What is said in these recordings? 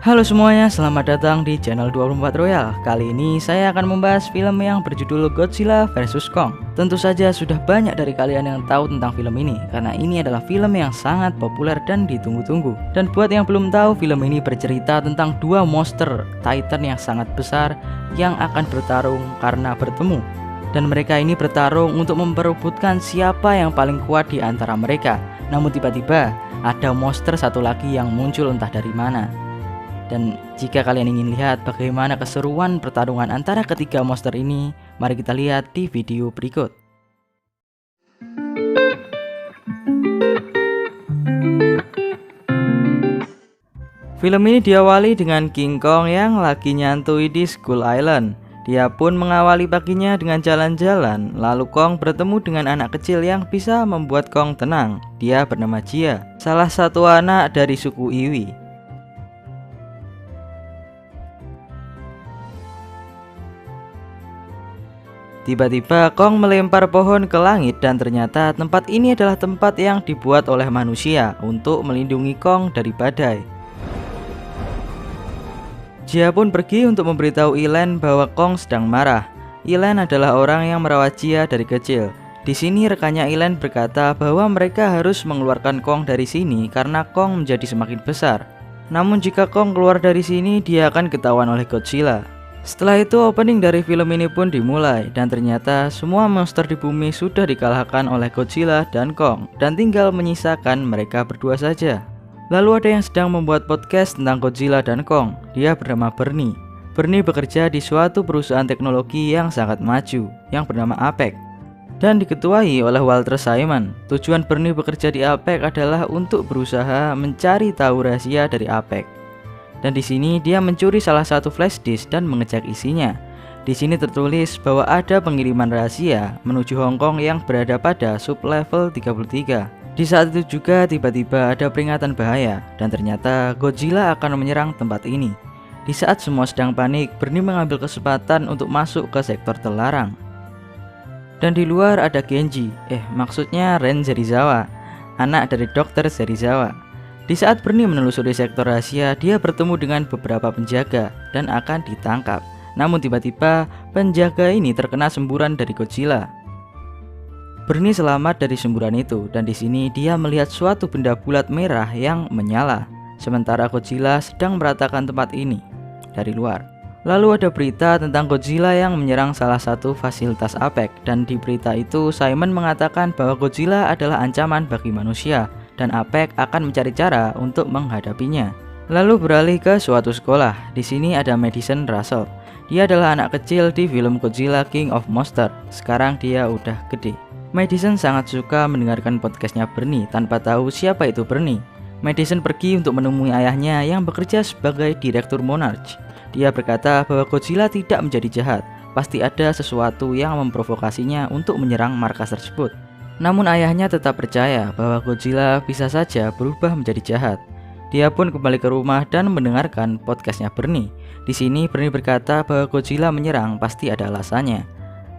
Halo semuanya, selamat datang di channel 24 Royal. Kali ini saya akan membahas film yang berjudul Godzilla vs Kong. Tentu saja sudah banyak dari kalian yang tahu tentang film ini, karena ini adalah film yang sangat populer dan ditunggu-tunggu. Dan buat yang belum tahu, film ini bercerita tentang dua monster Titan yang sangat besar yang akan bertarung karena bertemu. Dan mereka ini bertarung untuk memperebutkan siapa yang paling kuat di antara mereka. Namun tiba-tiba ada monster satu lagi yang muncul entah dari mana. Dan jika kalian ingin lihat bagaimana keseruan pertarungan antara ketiga monster ini, mari kita lihat di video berikut. Film ini diawali dengan King Kong yang lagi nyantui di Skull Island. Dia pun mengawali paginya dengan jalan-jalan. Lalu Kong bertemu dengan anak kecil yang bisa membuat Kong tenang. Dia bernama Jia, salah satu anak dari suku Iwi. Tiba-tiba Kong melempar pohon ke langit dan ternyata tempat ini adalah tempat yang dibuat oleh manusia untuk melindungi Kong dari badai. Jia pun pergi untuk memberitahu Ilen bahwa Kong sedang marah. Ilen adalah orang yang merawat Jia dari kecil. Di sini rekannya Ilen berkata bahwa mereka harus mengeluarkan Kong dari sini karena Kong menjadi semakin besar. Namun jika Kong keluar dari sini, dia akan ketahuan oleh Godzilla. Setelah itu opening dari film ini pun dimulai dan ternyata semua monster di bumi sudah dikalahkan oleh Godzilla dan Kong dan tinggal menyisakan mereka berdua saja. Lalu ada yang sedang membuat podcast tentang Godzilla dan Kong. Dia bernama Bernie. Bernie bekerja di suatu perusahaan teknologi yang sangat maju yang bernama APEC dan diketuai oleh Walter Simon. Tujuan Bernie bekerja di APEC adalah untuk berusaha mencari tahu rahasia dari APEC. Dan di sini dia mencuri salah satu flash disk dan mengecek isinya. Di sini tertulis bahwa ada pengiriman rahasia menuju Hong Kong yang berada pada sublevel 33. Di saat itu juga tiba-tiba ada peringatan bahaya dan ternyata Godzilla akan menyerang tempat ini. Di saat semua sedang panik, Bernie mengambil kesempatan untuk masuk ke sektor terlarang. Dan di luar ada Genji, maksudnya Ren Serizawa, anak dari Dr. Serizawa. Di saat Bernie menelusuri sektor rahasia, dia bertemu dengan beberapa penjaga dan akan ditangkap. Namun tiba-tiba penjaga ini terkena semburan dari Godzilla. Bernie selamat dari semburan itu dan di sini dia melihat suatu benda bulat merah yang menyala. Sementara Godzilla sedang meratakan tempat ini dari luar. Lalu ada berita tentang Godzilla yang menyerang salah satu fasilitas APEC dan di berita itu Simon mengatakan bahwa Godzilla adalah ancaman bagi manusia dan APEC akan mencari cara untuk menghadapinya. Lalu beralih ke suatu sekolah. Di sini ada Madison Russell. Dia adalah anak kecil di film Godzilla King of Monsters. Sekarang dia udah gede. Madison sangat suka mendengarkan podcastnya Bernie tanpa tahu siapa itu Bernie. Madison pergi untuk menemui ayahnya yang bekerja sebagai direktur Monarch. Dia berkata bahwa Godzilla tidak menjadi jahat. Pasti ada sesuatu yang memprovokasinya untuk menyerang markas tersebut. Namun ayahnya tetap percaya bahwa Godzilla bisa saja berubah menjadi jahat. Dia pun kembali ke rumah dan mendengarkan podcastnya Bernie. Di sini Bernie berkata bahwa Godzilla menyerang pasti ada alasannya.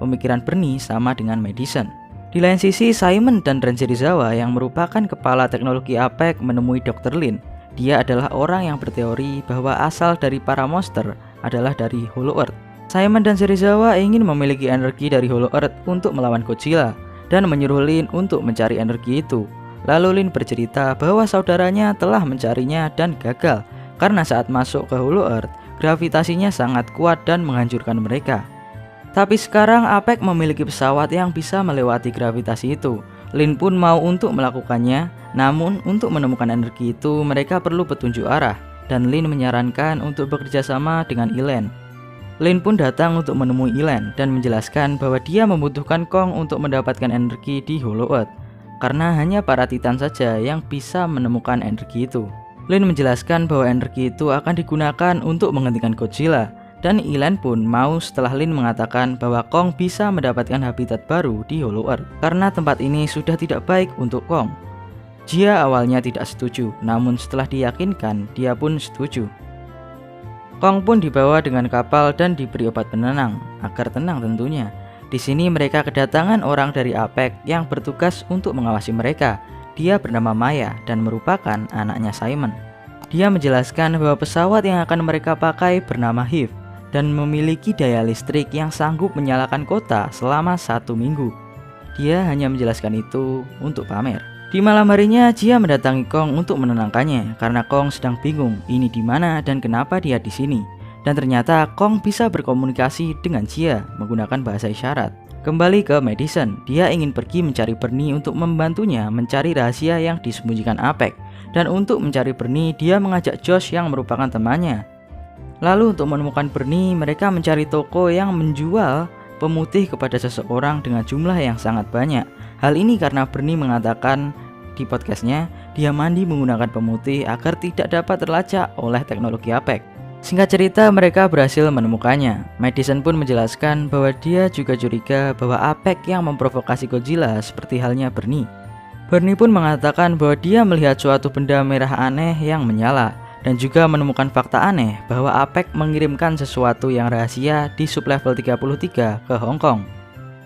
Pemikiran Bernie sama dengan Madison. Di lain sisi, Simon dan Ren Serizawa yang merupakan kepala teknologi APEC menemui Dr. Lin. Dia adalah orang yang berteori bahwa asal dari para monster adalah dari Hollow Earth. Simon dan Serizawa ingin memiliki energi dari Hollow Earth untuk melawan Godzilla dan menyuruh Lin untuk mencari energi itu. Lalu Lin bercerita bahwa saudaranya telah mencarinya dan gagal karena saat masuk ke Hollow Earth, gravitasinya sangat kuat dan menghancurkan mereka. Tapi sekarang APEC memiliki pesawat yang bisa melewati gravitasi itu. Lin pun mau untuk melakukannya, namun untuk menemukan energi itu mereka perlu petunjuk arah dan Lin menyarankan untuk bekerja sama dengan Ilen. Lin pun datang untuk menemui Ilen dan menjelaskan bahwa dia membutuhkan Kong untuk mendapatkan energi di Hollow Earth karena hanya para Titan saja yang bisa menemukan energi itu. Lin menjelaskan bahwa energi itu akan digunakan untuk menghentikan Godzilla dan Ilen pun mau setelah Lin mengatakan bahwa Kong bisa mendapatkan habitat baru di Hollow Earth karena tempat ini sudah tidak baik untuk Kong. Jia awalnya tidak setuju, namun setelah diyakinkan dia pun setuju. Kong pun dibawa dengan kapal dan diberi obat penenang, agar tenang tentunya. Di sini mereka kedatangan orang dari APEC yang bertugas untuk mengawasi mereka. Dia bernama Maya dan merupakan anaknya Simon. Dia menjelaskan bahwa pesawat yang akan mereka pakai bernama Hive dan memiliki daya listrik yang sanggup menyalakan kota selama 1 minggu. Dia hanya menjelaskan itu untuk pamer. Di malam harinya, Jia mendatangi Kong untuk menenangkannya karena Kong sedang bingung ini di mana dan kenapa dia di sini. Dan ternyata Kong bisa berkomunikasi dengan Jia menggunakan bahasa isyarat. Kembali ke Madison, dia ingin pergi mencari Bernie untuk membantunya mencari rahasia yang disembunyikan Apek. Dan untuk mencari Bernie, dia mengajak Josh yang merupakan temannya. Lalu untuk menemukan Bernie, mereka mencari toko yang menjual pemutih kepada seseorang dengan jumlah yang sangat banyak. Hal ini karena Bernie mengatakan di podcastnya, dia mandi menggunakan pemutih agar tidak dapat terlacak oleh teknologi Apek. Singkat cerita, mereka berhasil menemukannya. Madison pun menjelaskan bahwa dia juga curiga bahwa Apek yang memprovokasi Godzilla seperti halnya Bernie. Bernie pun mengatakan bahwa dia melihat suatu benda merah aneh yang menyala dan juga menemukan fakta aneh bahwa Apek mengirimkan sesuatu yang rahasia di sublevel 33 ke Hong Kong.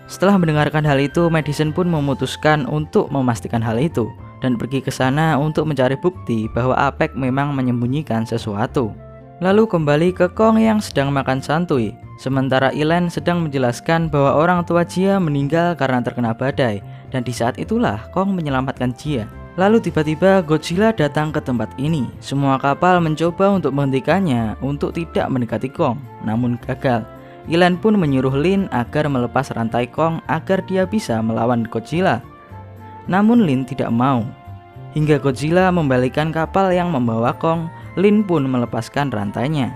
Setelah mendengarkan hal itu, Madison pun memutuskan untuk memastikan hal itu dan pergi ke sana untuk mencari bukti bahwa Apek memang menyembunyikan sesuatu. Lalu kembali ke Kong yang sedang makan santuy, sementara Elaine sedang menjelaskan bahwa orang tua Jia meninggal karena terkena badai, dan di saat itulah Kong menyelamatkan Jia. Lalu tiba-tiba Godzilla datang ke tempat ini. Semua kapal mencoba untuk menghentikannya untuk tidak mendekati Kong, namun gagal. Elaine pun menyuruh Lin agar melepas rantai Kong agar dia bisa melawan Godzilla. Namun Lin tidak mau. Hingga Godzilla membalikan kapal yang membawa Kong, Lin pun melepaskan rantainya.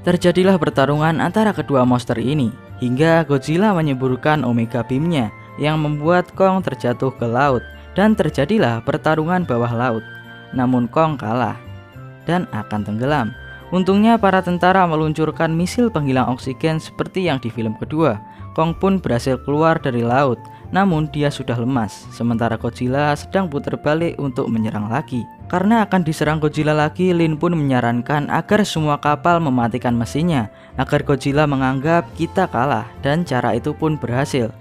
Terjadilah pertarungan antara kedua monster ini, hingga Godzilla menyemburkan Omega Beam-nya yang membuat Kong terjatuh ke laut, dan terjadilah pertarungan bawah laut. Namun Kong kalah dan akan tenggelam. Untungnya para tentara meluncurkan misil penghilang oksigen seperti yang di film kedua. Kong pun berhasil keluar dari laut, namun dia sudah lemas, sementara Godzilla sedang putar balik untuk menyerang lagi. Karena akan diserang Godzilla lagi, Lin pun menyarankan agar semua kapal mematikan mesinnya, agar Godzilla menganggap kita kalah, dan cara itu pun berhasil.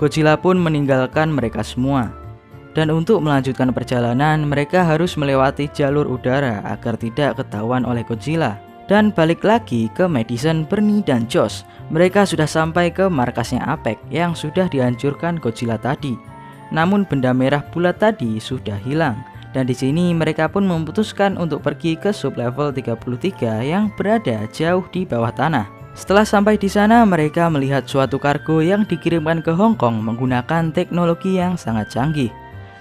Godzilla pun meninggalkan mereka semua. Dan untuk melanjutkan perjalanan, mereka harus melewati jalur udara agar tidak ketahuan oleh Godzilla. Dan balik lagi ke Madison, Bernie, dan Josh. Mereka sudah sampai ke markasnya Apek yang sudah dihancurkan Godzilla tadi. Namun benda merah bulat tadi sudah hilang. Dan di sini mereka pun memutuskan untuk pergi ke sublevel 33 yang berada jauh di bawah tanah. Setelah sampai di sana, mereka melihat suatu kargo yang dikirimkan ke Hong Kong menggunakan teknologi yang sangat canggih.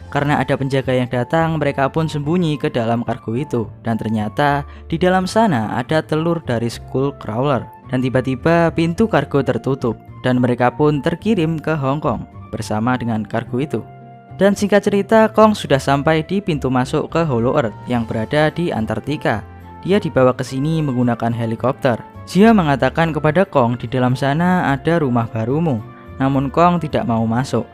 Karena ada penjaga yang datang, mereka pun sembunyi ke dalam kargo itu. Dan ternyata di dalam sana ada telur dari Skullcrawler. Dan tiba-tiba pintu kargo tertutup dan mereka pun terkirim ke Hong Kong bersama dengan kargo itu. Dan singkat cerita, Kong sudah sampai di pintu masuk ke Hollow Earth yang berada di Antartika. Dia dibawa ke sini menggunakan helikopter. Jia mengatakan kepada Kong di dalam sana ada rumah barumu, namun Kong tidak mau masuk.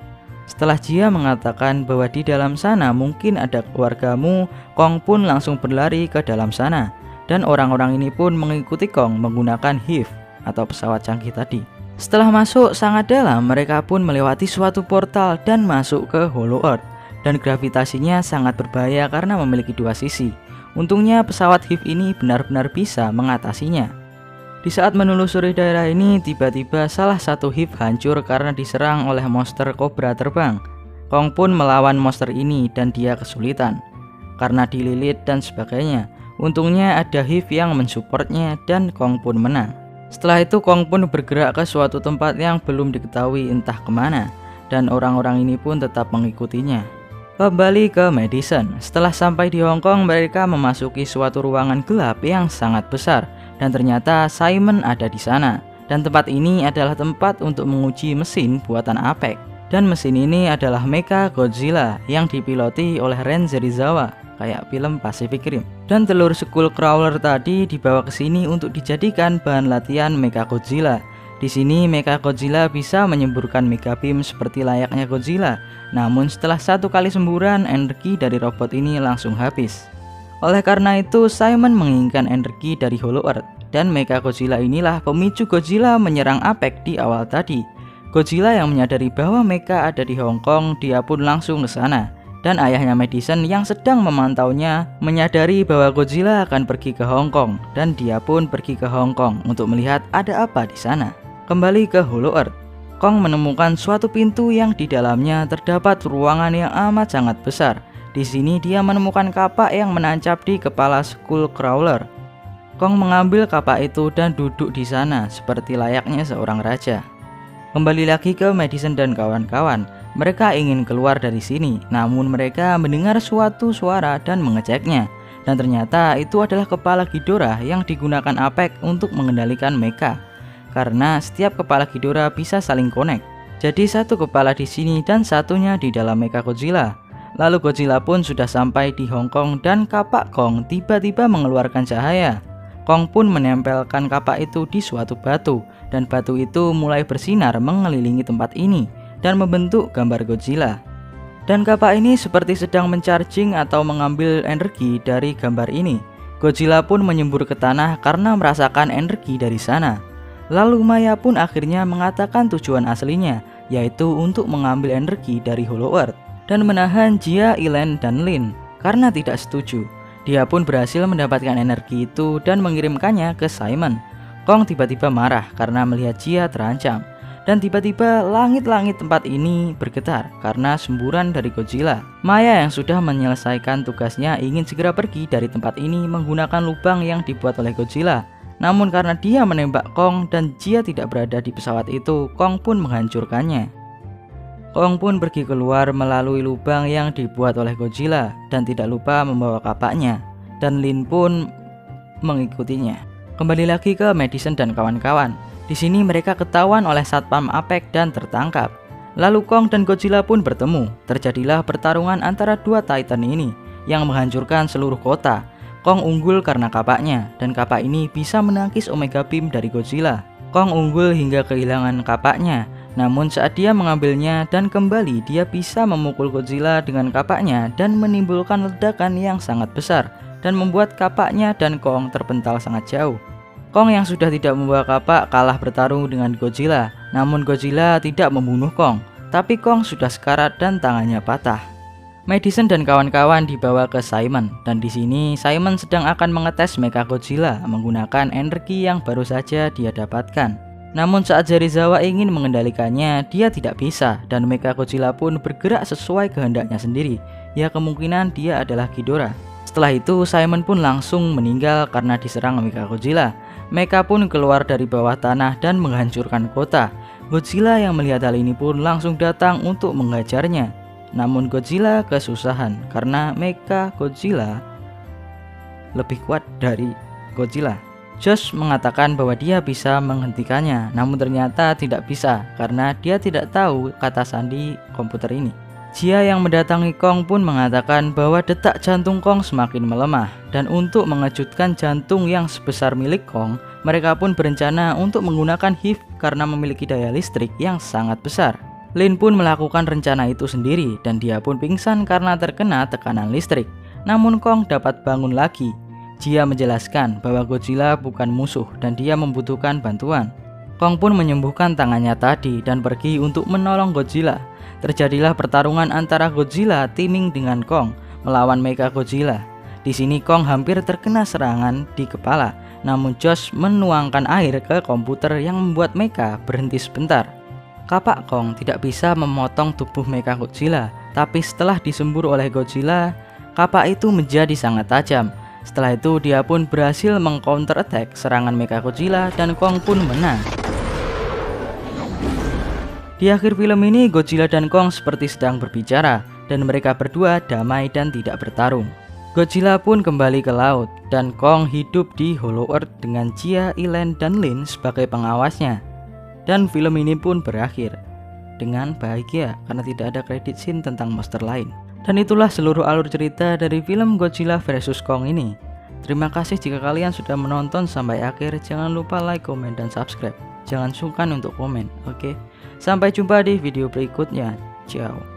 Setelah Jia mengatakan bahwa di dalam sana mungkin ada keluargamu, Kong pun langsung berlari ke dalam sana. Dan orang-orang ini pun mengikuti Kong menggunakan Hive atau pesawat canggih tadi. Setelah masuk sangat dalam, mereka pun melewati suatu portal dan masuk ke Hollow Earth. Dan gravitasinya sangat berbahaya karena memiliki dua sisi. Untungnya pesawat Hive ini benar-benar bisa mengatasinya. Di saat menelusuri daerah ini, tiba-tiba salah satu Hive hancur karena diserang oleh monster kobra terbang. Kong pun melawan monster ini dan dia kesulitan karena dililit dan sebagainya. Untungnya ada Hive yang mensupportnya dan Kong pun menang. Setelah itu Kong pun bergerak ke suatu tempat yang belum diketahui entah kemana, dan orang-orang ini pun tetap mengikutinya. Kembali ke Madison, setelah sampai di Hong Kong, mereka memasuki suatu ruangan gelap yang sangat besar, dan ternyata Simon ada di sana. Dan tempat ini adalah tempat untuk menguji mesin buatan Apek. Dan mesin ini adalah Mecha Godzilla yang dipiloti oleh Ren Serizawa, kayak film Pacific Rim. Dan telur Skullcrawler tadi dibawa ke sini untuk dijadikan bahan latihan Mecha Godzilla. Di sini Mecha Godzilla bisa menyemburkan Mega Beam seperti layaknya Godzilla. Namun setelah satu kali semburan, energi dari robot ini langsung habis. Oleh karena itu, Simon menginginkan energi dari Hollow Earth. Dan Mecha Godzilla inilah pemicu Godzilla menyerang Apek di awal tadi. Godzilla yang menyadari bahwa Mecha ada di Hong Kong, dia pun langsung ke sana. Dan ayahnya Madison yang sedang memantaunya menyadari bahwa Godzilla akan pergi ke Hong Kong, dan dia pun pergi ke Hong Kong untuk melihat ada apa di sana. Kembali ke Hollow Earth, Kong menemukan suatu pintu yang di dalamnya terdapat ruangan yang amat sangat besar. Di sini dia menemukan kapak yang menancap di kepala Skullcrawler. Kong mengambil kapak itu dan duduk di sana seperti layaknya seorang raja. Kembali lagi ke Madison dan kawan-kawan. Mereka ingin keluar dari sini, namun mereka mendengar suatu suara dan mengeceknya. Dan ternyata itu adalah kepala Ghidorah yang digunakan Apex untuk mengendalikan mecha. Karena setiap kepala Ghidorah bisa saling connect. Jadi satu kepala di sini dan satunya di dalam mecha Godzilla. Lalu Godzilla pun sudah sampai di Hong Kong dan kapak Kong tiba-tiba mengeluarkan cahaya. Kong pun menempelkan kapak itu di suatu batu, dan batu itu mulai bersinar mengelilingi tempat ini dan membentuk gambar Godzilla. Dan kapak ini seperti sedang mencharging atau mengambil energi dari gambar ini. Godzilla pun menyembur ke tanah karena merasakan energi dari sana. Lalu Maya pun akhirnya mengatakan tujuan aslinya, yaitu untuk mengambil energi dari Hollow Earth dan menahan Jia, Elen, dan Lin karena tidak setuju. Dia pun berhasil mendapatkan energi itu dan mengirimkannya ke Simon. Kong tiba-tiba marah karena melihat Jia terancam. Dan tiba-tiba langit-langit tempat ini bergetar karena semburan dari Godzilla. Maya yang sudah menyelesaikan tugasnya ingin segera pergi dari tempat ini menggunakan lubang yang dibuat oleh Godzilla. Namun karena dia menembak Kong dan Jia tidak berada di pesawat itu, Kong pun menghancurkannya. Kong pun pergi keluar melalui lubang yang dibuat oleh Godzilla dan tidak lupa membawa kapaknya. Dan Lin pun mengikutinya. Kembali lagi ke Madison dan kawan-kawan. Di sini mereka ketahuan oleh Satpam Apex dan tertangkap. Lalu Kong dan Godzilla pun bertemu. Terjadilah pertarungan antara dua Titan ini yang menghancurkan seluruh kota. Kong unggul karena kapaknya, dan kapak ini bisa menangkis Omega Beam dari Godzilla. Kong unggul hingga kehilangan kapaknya, namun saat dia mengambilnya dan kembali, dia bisa memukul Godzilla dengan kapaknya dan menimbulkan ledakan yang sangat besar dan membuat kapaknya dan Kong terpental sangat jauh. Kong yang sudah tidak membawa kapak kalah bertarung dengan Godzilla, namun Godzilla tidak membunuh Kong, tapi Kong sudah sekarat dan tangannya patah. Madison dan kawan-kawan dibawa ke Simon, dan di sini Simon sedang akan mengetes mecha Godzilla menggunakan energi yang baru saja dia dapatkan. Namun saat Serizawa ingin mengendalikannya, dia tidak bisa, dan mecha Godzilla pun bergerak sesuai kehendaknya sendiri. Ya, kemungkinan dia adalah Ghidorah. Setelah itu Simon pun langsung meninggal karena diserang mecha Godzilla. Mecha pun keluar dari bawah tanah dan menghancurkan kota. Godzilla yang melihat hal ini pun langsung datang untuk menghajarnya. Namun Godzilla kesusahan karena mecha Godzilla lebih kuat dari Godzilla. Josh mengatakan bahwa dia bisa menghentikannya, namun ternyata tidak bisa karena dia tidak tahu kata sandi komputer ini. Jia yang mendatangi Kong pun mengatakan bahwa detak jantung Kong semakin melemah, dan untuk mengejutkan jantung yang sebesar milik Kong, mereka pun berencana untuk menggunakan HIF karena memiliki daya listrik yang sangat besar. Lin pun melakukan rencana itu sendiri dan dia pun pingsan karena terkena tekanan listrik. Namun Kong dapat bangun lagi. Jia menjelaskan bahwa Godzilla bukan musuh dan dia membutuhkan bantuan. Kong pun menyembuhkan tangannya tadi dan pergi untuk menolong Godzilla. Terjadilah pertarungan antara Godzilla teaming dengan Kong melawan mecha Godzilla. Di sini Kong hampir terkena serangan di kepala, namun Josh menuangkan air ke komputer yang membuat mecha berhenti sebentar. Kapak Kong tidak bisa memotong tubuh mecha Godzilla, tapi setelah disembur oleh Godzilla, kapak itu menjadi sangat tajam. Setelah itu dia pun berhasil meng-counter attack serangan mecha Godzilla dan Kong pun menang. Di akhir film ini Godzilla dan Kong seperti sedang berbicara dan mereka berdua damai dan tidak bertarung. Godzilla pun kembali ke laut dan Kong hidup di Hollow Earth dengan Jia, Elen, dan Lin sebagai pengawasnya. Dan film ini pun berakhir dengan bahagia karena tidak ada credit scene tentang monster lain. Dan itulah seluruh alur cerita dari film Godzilla vs Kong ini. Terima kasih jika kalian sudah menonton sampai akhir. Jangan lupa like, komen, dan subscribe. Jangan sungkan untuk komen, oke? Sampai jumpa di video berikutnya. Ciao.